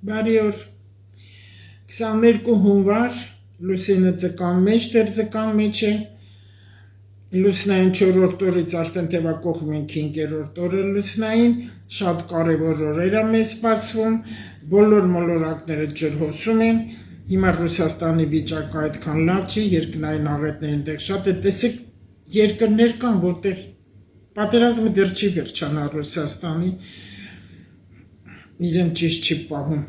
Բարի օր 22 հունվար Լուսինը ձկան մեջ դեր ձկան մեջ է Լուսնային 4-րդ օրից արդեն թևակողմ ենք 5-րդ օրը լուսնային շատ կարևոր օրեր է մեզ սպասվում բոլոր մոլորակները ջրհոսում են հիմա Ռուսաստանի վիճակը այդքան լավ չի երկնային աղետներն դեռ շատ է տեսեք երկրներ կան որտեղ պատերազմը դեռ չի վերջանա Ռուսաստանի իրեն ճիշտ չի պահում,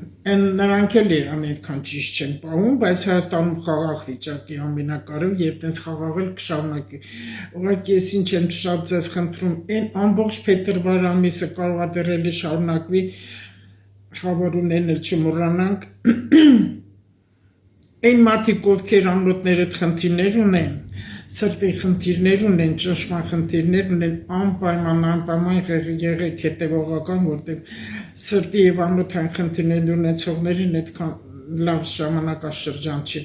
նրանք էլ Իրան այդքան ճիշտ չեն պահում, բայց Հայաստանում խաղաղ վիճակի ամենակարևոր եւ տենց խաղաղել կշարունակի։ Ուղղակի ես ինչ եմ շատ ձեզ խնդրում, այն ամբողջ փետրվար ամիսը կարող է դեռ էլի շարունակվի խաղաղություններն էլ չմոռանանք։ Այն մարդիկ, ովքեր անոթները խնդիրներ ունեն, սրտի խնդիրներ ունեն, ճնշման խնդիրներ ունեն, անպայման եղեք հետևողական, որտեղ սրտի եւ անոթային խնդիրներ ունեցողներին այդքան լավ ժամանակաշրջան չի,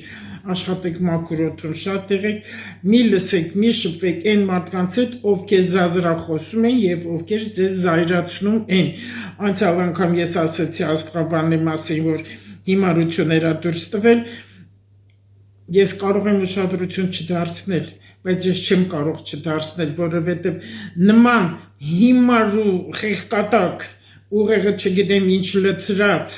աշխատեք մաքուր շատ եղեք, մի լսեք, մի շփվեք այն մարդկանց հետ, ովքեր զազրախոսում են եւ ովքեր ձեզ զայրացնում են, անցյալ անգամ ես ասացի աստղաբանի մասին, որ հիմարություններ դուրս տվել, ես կարող եմ ուշադրություն չդարձնել, բայց ես չեմ կարող չդարձնել, որովհետև նման հիմար ու խեղկատակ ուղեղը չգիտեմ ինչ լցրած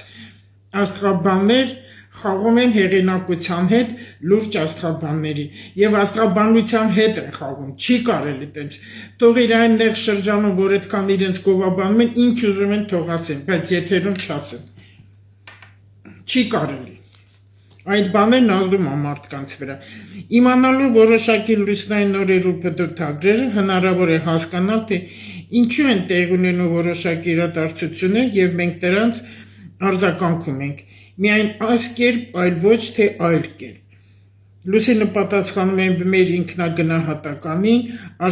աստղաբաններ խաղում են հեղինակության հետ լուրջ աստղաբանների եւ աստղաբանության հետ են խաղում, չի կարելի տենց, թող իրեն նեղ շրջանում, որ այդքան իրենց գովաբանում են, ինչ ուզում են թող ասեն, բայց եթերում չասեն, չի կարելի Այդ բաներն ազդում է մարդկանց վրա։ Իմանալու որոշակի լուսնային օրեր ու փոթորկները հնարավոր է հասկանալ, թե ինչու են տեղի ունենում որոշակի իրադարձություններ եւ մենք դրանց արձագանքում ենք։ Միայն այս կերպ, այլ ոչ թե այլ կերպ։ Լուսինը պատասխանում է մեր ինքնագնահատականին,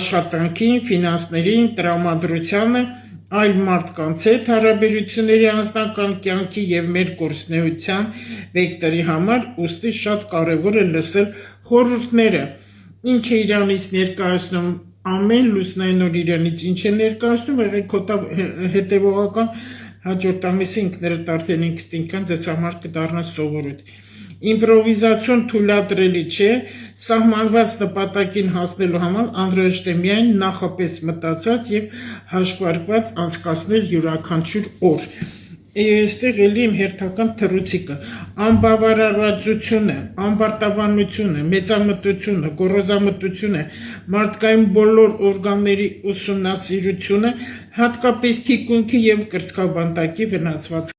աշխատանքին, ֆինանսներին, տրամադրությանը, այլ մարդկանց հետ հարաբերությունների անձնական կյանքի եւ մեր կորսնեության վեկտորի համար ուստի շատ կարեւոր է լսել խորհուրդները ինչը Իրանից ներկայացնում ամեն լուսնային օր Իրանից ինչ է ներկայացնում եղեք հետեւողական հաջորդ ամիսը ինքներդ արդեն ինստինկտան ձեզ համար կդառնա սովորույթ Իմպրովիզացիոն թույլատրելի չէ, սահմանված նպատակին հասնելու համար անհրաժեշտ է միայն նախապես մտածած եւ հաշվարկված անցկացնել յուրաքանչյուր օր։ Այստեղ էլի իմ հերթական թռուցիկը, անբավարարվածությունը, անբարտավանությունը, մեծամտությունը, գոռոզամտությունը, մարդկային բոլոր օրգանների ուսումնասիրությունը, հատկապես թիկունքի եւ կրծքավանդակի վնասված